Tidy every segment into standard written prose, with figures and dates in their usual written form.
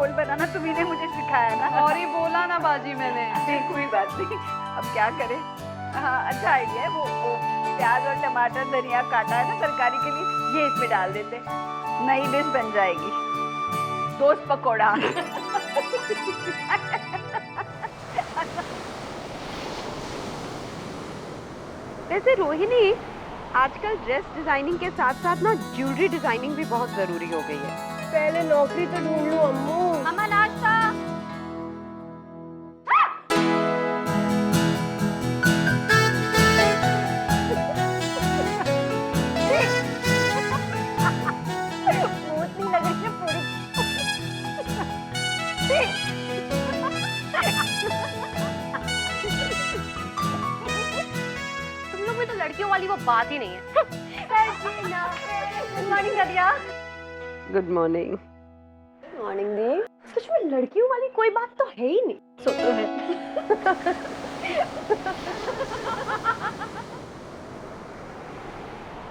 Role बनाना तुम्ही ने मुझे सिखाया ना। और ही बोला ना बाजी मैंने। ठीक, कोई बात नहीं, अब क्या करें। हाँ, अच्छा आइडिया है। वो प्याज और टमाटर धनिया काटा है ना तरकारी के लिए, ये इसमें डाल देते, नई डिश बन जाएगी, दोस्त पकौड़ा। वैसे रोहिणी, आजकल ड्रेस डिजाइनिंग के साथ साथ ना ज्वेलरी डिजाइनिंग भी बहुत जरूरी हो गई है। पहले नौकरी तो ढूंढ लो अम्मू। मम्मा नाश्ता। लग रही है पूरी। तुम लोग में तो लड़कियों वाली वो बात ही नहीं है। गुड मॉर्निंग करिया। Good morning. मॉर्निंग दी। सच में लड़कियों वाली कोई बात तो है ही नहीं। सो तो है।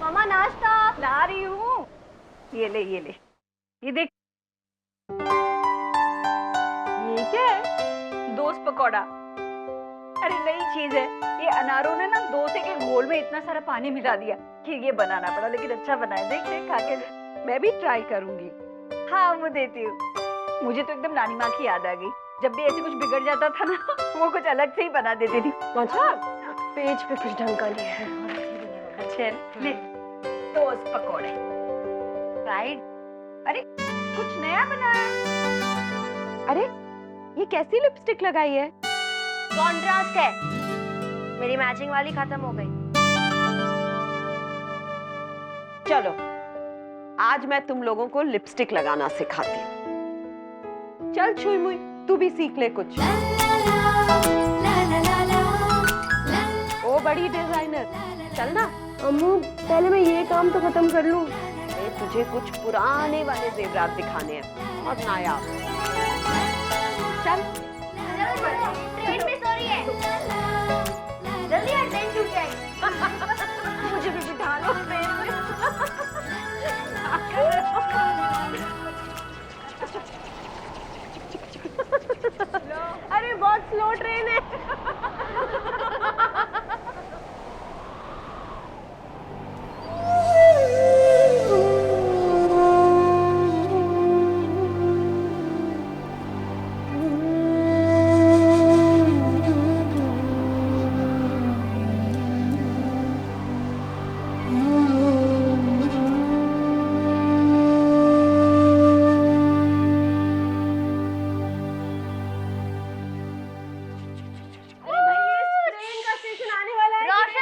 मामा नाश्ता ला रही हूँ। ये ले, ये ले, ये देख। ये क्या है? दोस्त पकौड़ा। अरे नई चीज है ये। अनारों ने ना डोसे के घोल में इतना सारा पानी मिला दिया कि ये बनाना पड़ा, लेकिन अच्छा बना है। देख देख खा के। मैं भी ट्राई करूंगी। हाँ, वो देती हूँ। मुझे तो एकदम नानी माँ की याद आ गई। जब भी ऐसे कुछ बिगड़ जाता था ना, वो कुछ अलग से ही बना देती थी। अच्छा, पेज पे कुछ ढंग का नहीं है। अच्छे ले, दोस्त पकौड़े फ्राइड। अरे कुछ नया बना है। अरे ये कैसी लिपस्टिक लगाई है? कॉन्ट्रास्ट है। मेरी मैचिंग वाली खत्म हो गई। चलो आज मैं तुम लोगों को लिपस्टिक लगाना सिखाती हूँ। चल छुई मुई, तू भी सीख ले कुछ। ओ बड़ी डिजाइनर, चल ना। अम्मू पहले मैं ये काम तो खत्म कर लूं। अरे तुझे कुछ पुराने वाले जेवरात दिखाने हैं और नायाब। चल। ट्रेन मिस हो रही है। जल्दी यार, ट्रेन छूट जाएगी। मुझे भी बिठा लो ट्रेन में। अरे बहुत स्लो ट्रेन है।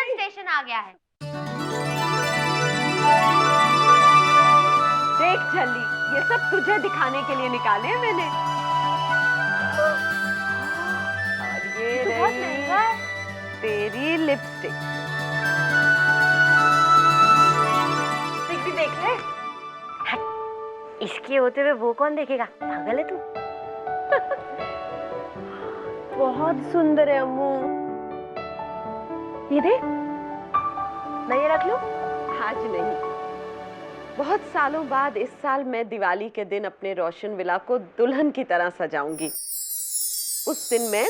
स्टेशन आ गया है। देख झल्ली, ये सब तुझे दिखाने के लिए निकाले हैं मैंने। और ये तो बहुत रही महंगा है। तेरी लिपस्टिक। लिपस्टिक भी देख ले। इसके होते हुए वो कौन देखेगा? पागल है तू। बहुत सुंदर है अम्मू। ये देख, मैं ये रख लूं? आज नहीं, बहुत सालों बाद इस साल मैं दिवाली के दिन अपने रोशन विला को दुल्हन की तरह सजाऊंगी। उस दिन मैं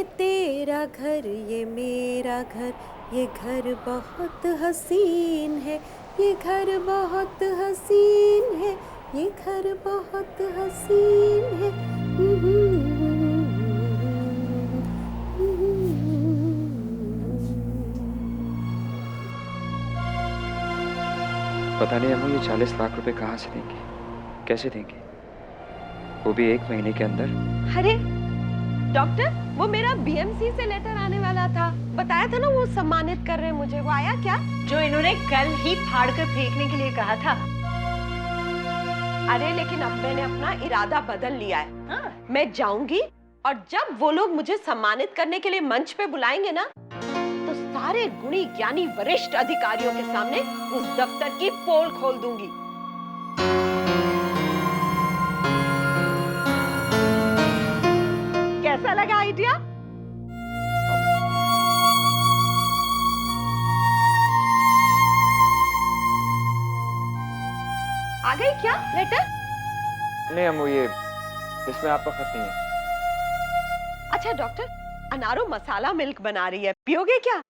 ये तेरा घर ये मेरा घर, ये घर बहुत हसीन है, ये घर बहुत हसीन है, ये घर बहुत हसीन है। पता नहीं अम्मू ये 40 लाख रुपए कहाँ से देंगे, कैसे देंगे, वो भी 1 महीने के अंदर। अरे डॉक्टर, वो मेरा बीएमसी से लेटर आने वाला था, बताया था ना वो सम्मानित कर रहे हैं मुझे, वो आया क्या? जो इन्होंने कल ही फाड़ कर फेंकने के लिए कहा था। अरे लेकिन अब मैंने अपना इरादा बदल लिया है। हाँ। मैं जाऊंगी और जब वो लोग मुझे सम्मानित करने के लिए मंच पे बुलाएंगे ना, तो सारे गुणी ज्ञानी वरिष्ठ अधिकारियों के सामने उस दफ्तर की पोल खोल दूंगी। कैसा लगा आइडिया? आ गई क्या लेटर? नहीं अम्मू ये इसमें आपका खत नहीं है। अच्छा डॉक्टर, अनारो मसाला मिल्क बना रही है, पियोगे क्या?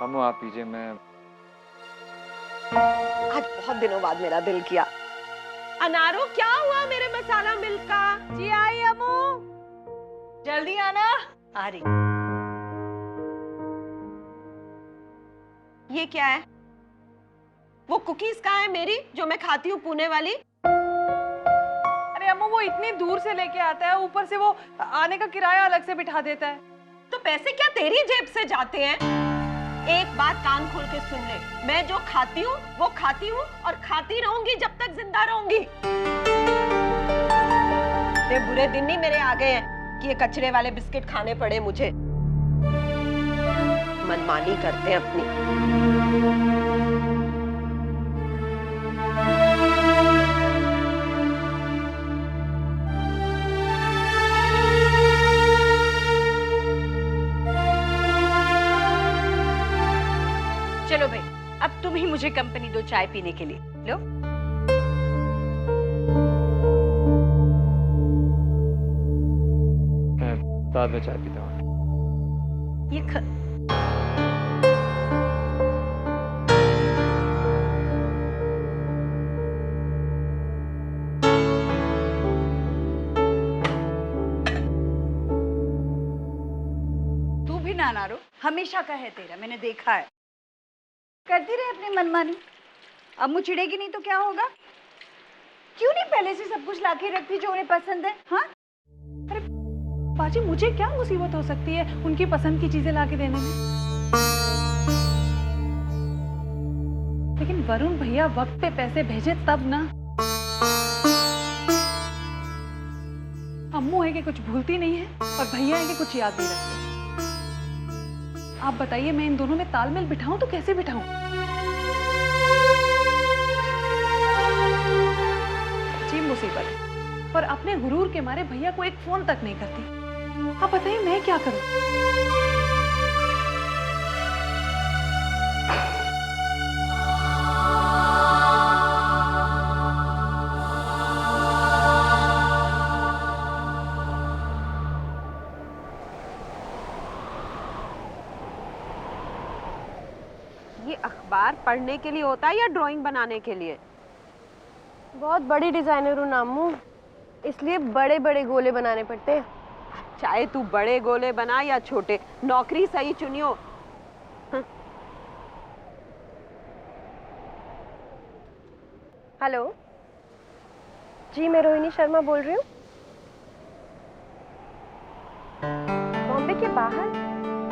अम्मू आप पीजिए, मैं आज बहुत दिनों बाद मेरा दिल किया। अनारो क्या हुआ मेरे मसाला मिल्क का? जी आई अम्मू, जल्दी आना। आ रही। ये क्या है? वो कुकीज कहाँ है मेरी जो मैं खाती हूँ पुणे वाली? अरे अम्मू वो इतनी दूर से लेके आता है, ऊपर से वो आने का किराया अलग से बिठा देता है। तो पैसे क्या तेरी जेब से जाते हैं? एक बात कान खोल के सुन ले, मैं जो खाती हूँ वो खाती हूँ और खाती रहूंगी जब तक जिंदा रहूंगी। ये बुरे दिन नहीं मेरे आ गए हैं कि ये कचरे वाले बिस्किट खाने पड़े मुझे। मनमानी करते हैं अपनी। चलो भाई, अब तुम ही मुझे कंपनी दो चाय पीने के लिए। लो। मैं बाद में चाय पीता हूँ। ये तू भी ना रो, हमेशा का है तेरा, मैंने देखा है। करती रहे अपनी मनमानी। अम्मू चिढ़ेगी नहीं तो क्या होगा? क्यों नहीं पहले से सब कुछ लाके रखती जो उन्हें पसंद है? हाँ? अरे बाजी, मुझे क्या मुसीबत हो सकती है उनकी पसंद की चीजें लाके देने में? लेकिन वरुण भैया वक्त पे पैसे भेजे तब ना। अम्मू है कि कुछ भूलती नहीं है और भैया है कि कुछ याद नहीं रखते। आप बताइए, मैं इन दोनों में तालमेल बिठाऊं तो कैसे बिठाऊं? जी मुसीबत है, पर अपने गुरूर के मारे भैया को एक फोन तक नहीं करती। आप बताइए मैं क्या करूं? ये अखबार पढ़ने के लिए होता है या ड्राइंग बनाने के लिए? बहुत बड़ी डिजाइनर हूँ नामू, इसलिए बड़े बड़े गोले बनाने पड़ते हैं। चाहे तू बड़े गोले बना या छोटे, नौकरी सही चुनियो। हेलो जी, मैं रोहिणी शर्मा बोल रही हूँ। बॉम्बे के बाहर?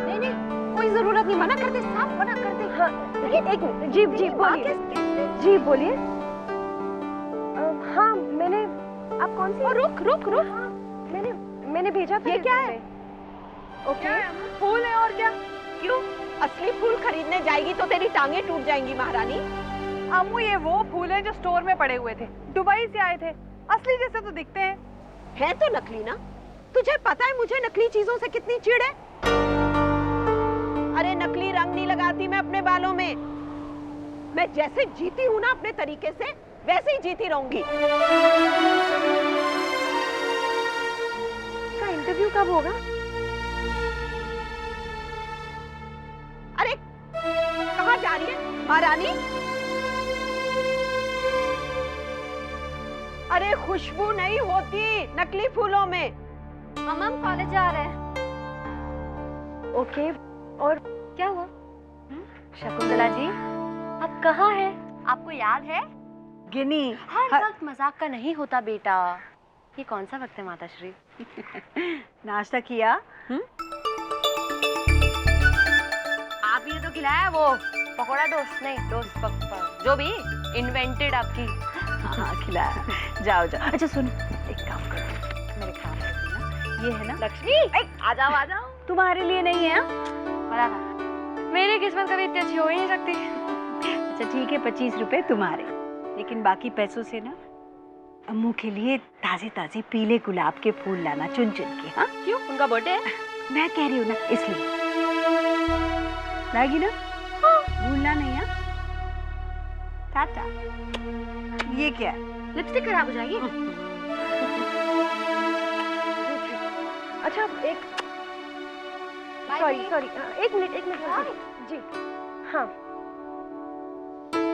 नहीं नहीं, कोई जरूरत नहीं, मना कर दे, साफ मना कर दे। हाँ एक मिनट, जी जी बोलिए। जी बोलिए। हाँ मैंने, आप कौन सी? रुक रुक रुक, हाँ, मैंने भेजा था। ये क्या है? ओके, फूल है और क्या? क्यों? असली फूल खरीदने जाएगी तो तेरी टांगे टूट जाएंगी महारानी। अम्मू ये वो फूल हैं जो स्टोर में पड़े हुए थे, दुबई से आए थे, असली जैसे तो दिखते हैं। है तो नकली ना। तुझे पता है मुझे नकली चीजों से कितनी चिढ़ है? अरे नकली रंग नहीं लगाती मैं अपने बालों में। मैं जैसे जीती हूँ ना अपने तरीके से, वैसे ही जीती रहूंगी। का इंटरव्यू कब होगा? महारानी, अरे खुशबू नहीं होती नकली फूलों में। मम्मा हम कॉलेज जा रहे हैं। ओके, और क्या हुआ? शकुंतला जी, आप कहाँ हैं? आपको याद है? गिनी हर वक्त मजाक का नहीं होता बेटा। ये कौन सा वक्त है माताश्री? नाश्ता किया? आप ये तो खिलाया वो पकोड़ा दोस्त, नहीं दोस्त जो भी इन्वेंटेड आपकी। हाँ खिलाया। जाओ जाओ। अच्छा सुनो, एक काम करो, मेरे ख्याल से ना ये है ना लक्ष्मी, आ जाओ। तुम्हारे लिए नहीं है? पता था मेरी किस्मत कभी इतनी अच्छी हो ही नहीं सकती। अच्छा ठीक है, 25 रुपए तुम्हारे, लेकिन बाकी पैसों से ना अम्मू के लिए ताजे ताजे पीले गुलाब के फूल लाना, चुन चुन के। हाँ क्यों, उनका बर्थडे है? मैं कह रही हूँ ना, इसलिए लाएगी ना? हाँ भूलना नहीं है। टाटा। ये क्या है? लिपस्टिक खराब हो जाएगी। अच्छा एक सॉरी एक मिनट जी। हाँ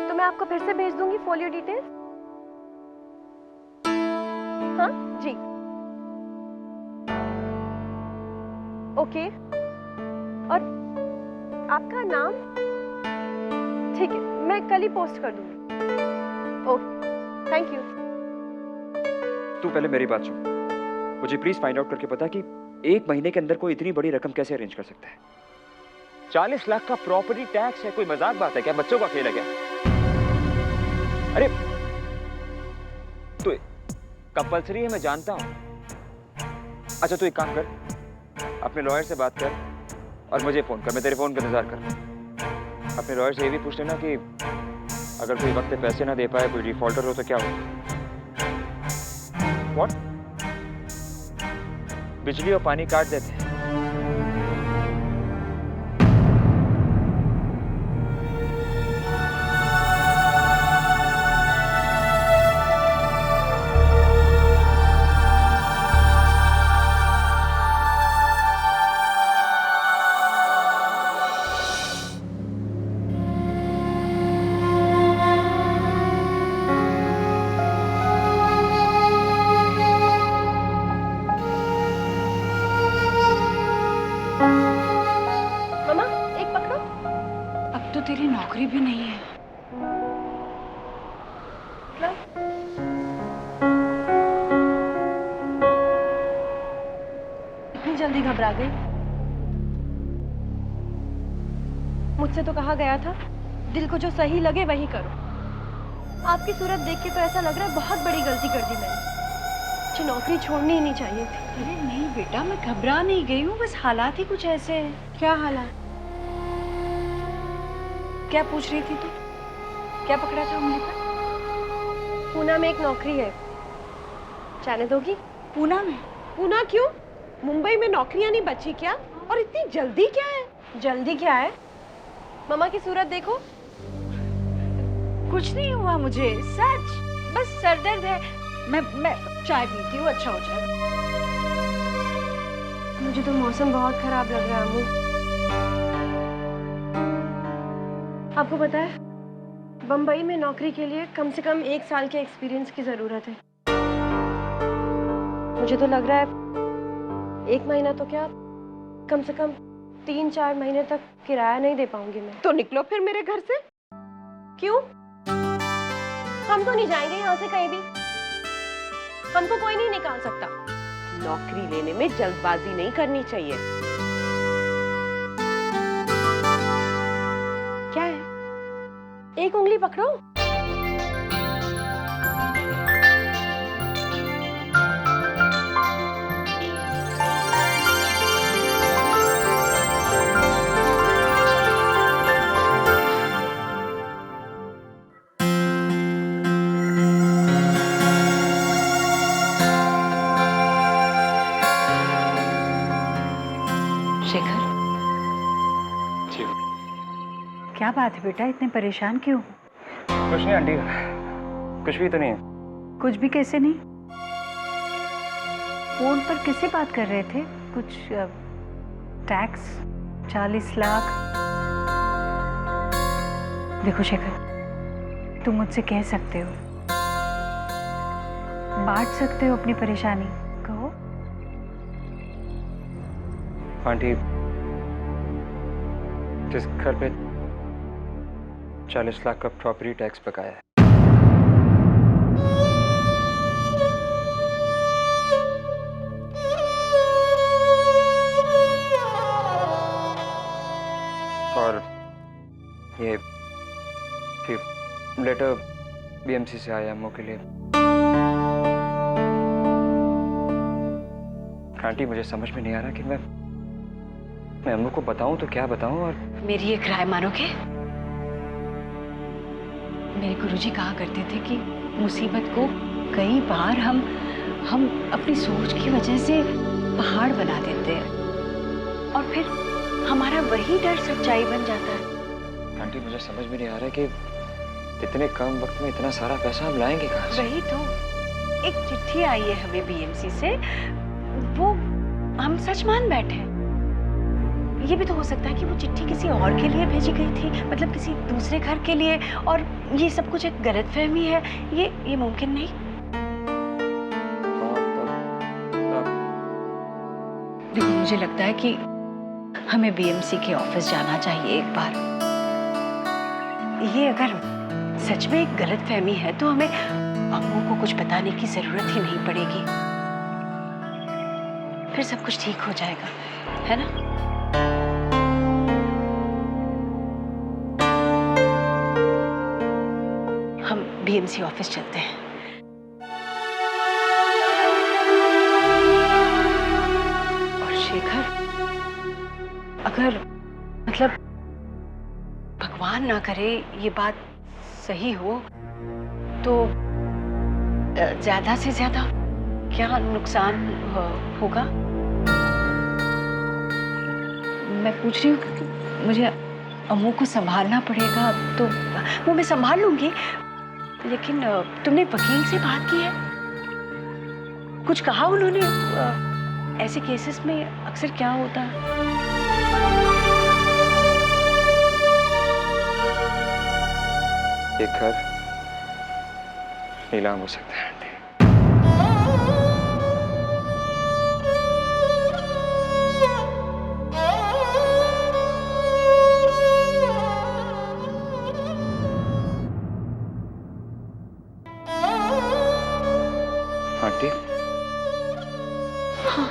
तो मैं आपको फिर से भेज दूंगी फोलियो डिटेल्स। हाँ जी ओके। और आपका नाम? ठीक है, मैं कल ही पोस्ट कर दूंगी। Okay thank you. तू पहले मेरी बात सुन, मुझे प्लीज फाइंड आउट करके बता कि 1 महीने के अंदर कोई इतनी बड़ी रकम कैसे अरेंज कर सकता है। 40 लाख का प्रॉपर्टी टैक्स है, कोई मजाक बात है क्या? बच्चों का खेल है क्या? अरे तो कंपल्सरी है, मैं जानता हूं। अच्छा तू एक काम कर, अपने लॉयर से बात कर और मुझे फोन कर, मैं तेरे फोन का इंतजार कर रहा हूं। अपने लॉयर से ये भी पूछ लेना कि अगर कोई वक्त पे पैसे ना दे पाए, कोई डिफॉल्टर हो तो क्या हो? व्हाट? बिजली और पानी काट देते हैं। मामा एक पकड़ो। अब तो तेरी नौकरी भी नहीं है। इतनी जल्दी घबरा गई? मुझसे तो कहा गया था दिल को जो सही लगे वही करो। आपकी सूरत देख के तो ऐसा लग रहा है बहुत बड़ी गलती कर दी मैंने। मुझे नौकरी छोड़नी ही नहीं चाहिए थी। अरे नहीं बेटा, मैं घबरा नहीं गई हूँ, बस हालात ही कुछ ऐसे हैं। क्या हालात? क्या पूछ रही थी तू? क्या पकड़ा था उंगली पर? पूना में एक नौकरी है, जाने दोगी? पूना में? पूना क्यों? मुंबई में नौकरियां नहीं बची क्या? और इतनी जल्दी क्या है? जल्दी क्या है? मम्मा की सूरत देखो। कुछ नहीं हुआ मुझे, सच, बस सर दर्द है। मैं चाय पीती हूँ, अच्छा हो जाएगा। मुझे तो मौसम बहुत खराब लग रहा है अम्मू। आपको पता है बम्बई में नौकरी के लिए कम से कम 1 साल के एक्सपीरियंस की जरूरत है। मुझे तो लग रहा है 1 महीना तो क्या, कम से कम 3-4 महीने तक किराया नहीं दे पाऊंगी मैं। तो निकलो फिर मेरे घर से। क्यों? हम तो नहीं जाएंगे यहाँ से कहीं भी। हमको कोई नहीं निकाल सकता। नौकरी लेने में जल्दबाजी नहीं करनी चाहिए। क्या है? एक उंगली पकड़ो। शेखर, जी क्या बात है बेटा, इतने परेशान क्यों? कुछ नहीं आंटी, कुछ भी तो नहीं है। कुछ भी कैसे नहीं? फोन पर किससे बात कर रहे थे? कुछ टैक्स 40 लाख। देखो शेखर, तुम मुझसे कह सकते हो, बांट सकते हो अपनी परेशानी, कहो। आंटी, जिस घर पे 40 लाख का प्रॉपर्टी टैक्स बकाया है, और ये लेटर बीएमसी से आया अम्मू के लिए। आंटी, मुझे समझ में नहीं आ रहा कि मैं अम्मू को बताऊं तो क्या बताऊं। और मेरी एक राय मानोगे? मेरे गुरुजी कहा करते थे कि मुसीबत को कई बार हम अपनी सोच की वजह से पहाड़ बना देते हैं और फिर हमारा वही डर सच्चाई बन जाता है। आंटी, मुझे समझ में नहीं आ रहा कि इतने कम वक्त में इतना सारा पैसा हम लाएंगे कहाँ से? वही तो, एक चिट्ठी आई है हमें बीएमसी से, वो हम सच मान बैठे हैं। ये भी तो हो सकता है कि वो चिट्ठी किसी और के लिए भेजी गई थी, मतलब किसी दूसरे घर के लिए, और ये सब कुछ एक गलतफहमी है। ये मुमकिन नहीं। देखो, मुझे लगता है कि हमें बीएमसी के ऑफिस जाना चाहिए एक बार। ये अगर सच में एक गलतफहमी है तो हमें अम्मू को कुछ बताने की जरूरत ही नहीं पड़ेगी, फिर सब कुछ ठीक हो जाएगा, है ना? हम बीएमसी ऑफिस चलते हैं। और शेखर, अगर मतलब भगवान ना करे ये बात सही हो तो ज्यादा से ज्यादा क्या नुकसान होगा? मैं पूछ रही हूँ कि मुझे अम्मू को संभालना पड़ेगा, तो वो मैं संभाल लूंगी, लेकिन तुमने वकील से बात की है? कुछ कहा उन्होंने? ऐसे केसेस में अक्सर क्या होता है? ये घर नीलाम हो सकता है आंटी। आंटी, हाँ,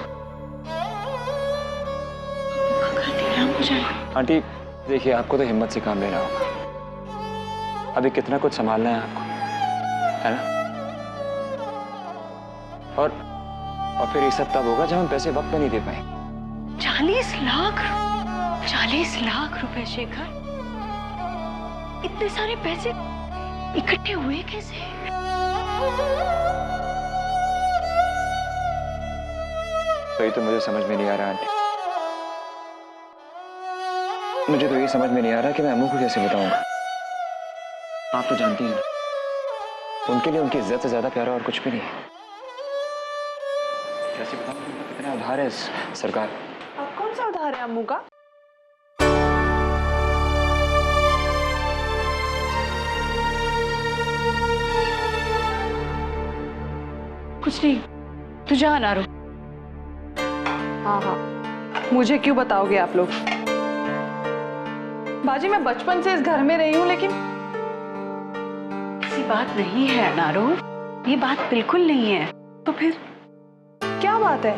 घर नीलाम हो जाएगा। आंटी देखिए, आपको तो हिम्मत से काम लेना होगा। अभी कितना कुछ संभालना है आपको, है ना? और फिर ये सब तब होगा जब हम पैसे वक्त पे नहीं दे पाएंगे। 40 लाख रुपए शेखर, इतने सारे पैसे इकट्ठे हुए कैसे? तो ये तो मुझे समझ में नहीं आ रहा आंटी। मुझे तो ये समझ में नहीं आ रहा कि मैं अम्मू को कैसे बताऊंगा। आप तो जानती हैं, उनके लिए उनकी इज्जत से ज्यादा प्यारा और कुछ भी नहीं है। कैसे बताऊं उनको कितना उधार है सरकार? अब कौन सा उधार है अम्मू का? कुछ नहीं, तू जा ना रो। हाँ, मुझे क्यों बताओगे आप लोग? बाजी, मैं बचपन से इस घर में रही हूँ, लेकिन ऐसी बात नहीं है अनारो, ये बात बिल्कुल नहीं है। तो फिर क्या बात है?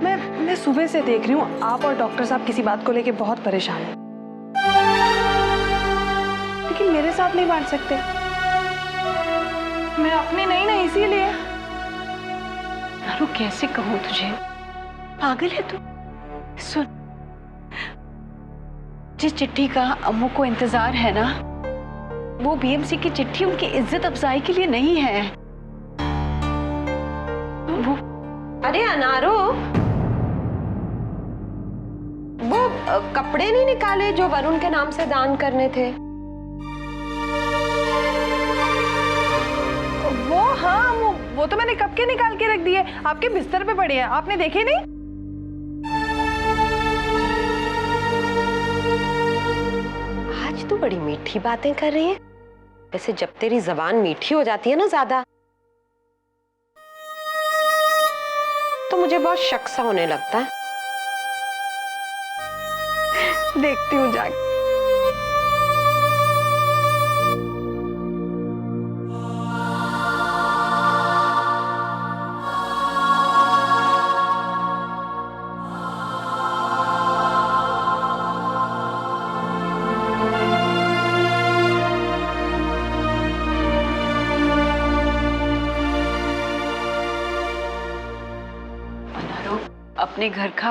मैं सुबह से देख रही हूँ आप और डॉक्टर साहब किसी बात को लेके बहुत परेशान हैं, लेकिन मेरे साथ नहीं बांट सकते। मैं अपनी नहीं ना, इसीलिए। अनारो, कैसे कहूँ तुझे, पागल है तू? सुन, जिस चिट्ठी का अम्मू को इंतजार है ना, वो बीएमसी की चिट्ठी उनकी इज्जत अफजाई के लिए नहीं है। वो अरे अनारो, वो कपड़े नहीं निकाले जो वरुण के नाम से दान करने थे? वो हाँ, वो तो मैंने कब के निकाल के रख दिए, आपके बिस्तर पे पड़े हैं, आपने देखे नहीं? आज आज तो बड़ी मीठी बातें कर रही है। वैसे जब तेरी जबान मीठी हो जाती है ना ज्यादा, तो मुझे बहुत शक सा होने लगता है। देखती हूँ जाके। अपने घर का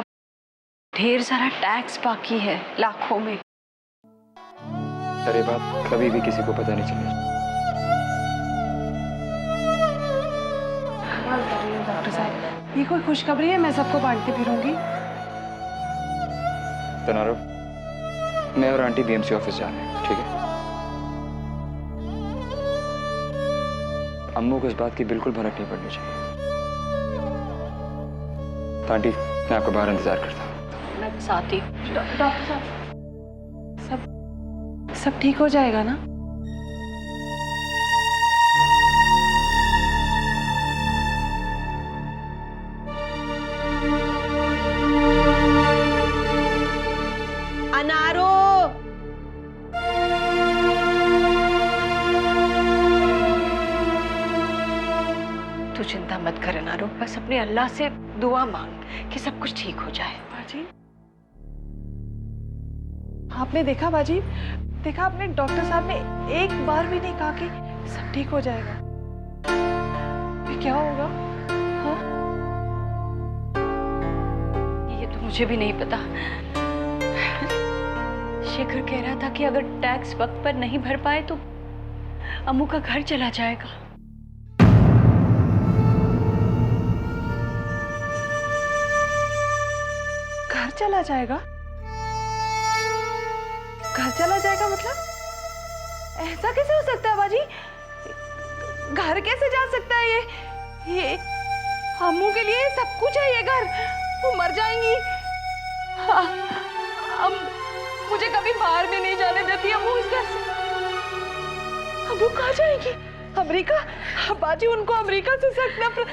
ढेर सारा टैक्स बाकी है, लाखों में। अरे बात कभी भी किसी को पता नहीं चली। डॉक्टर साहब, ये कोई खुशखबरी है? मैं सबको बांटती फिरूंगी। तनारो, मैं और आंटी बीएमसी ऑफिस जा रहे हैं, ठीक है? अम्मू को इस बात की बिल्कुल भनक नहीं पड़नी चाहिए। तो आंटी, मैं आपको बाहर इंतजार करता हूँ। मैं साथ ही। डॉक्टर साहब, सब ठीक हो जाएगा ना? अनारो, तू चिंता मत कर अनारो, बस अपने अल्लाह से दुआ मांग कि सब कुछ ठीक हो जाए। बाजी, आपने देखा बाजी, देखा आपने, डॉक्टर साहब ने एक बार भी नहीं कहा कि सब ठीक हो जाएगा। ये क्या होगा? हाँ? ये तो मुझे भी नहीं पता। शेखर कह रहा था कि अगर टैक्स वक्त पर नहीं भर पाए तो अम्मू का घर चला जाएगा। घर चला जाएगा? घर चला जाएगा मतलब? ऐसा कैसे हो सकता है बाजी? घर कैसे जा सकता है ये अम्मू के लिए सब कुछ है ये घर। वो मर जाएंगी। हाँ, मुझे कभी बाहर भी नहीं जाने देती अम्मू इस घर से। अम्मू कहाँ जाएगी? अमेरिका? बाजी, उनको अमेरिका से सख्त नफरत।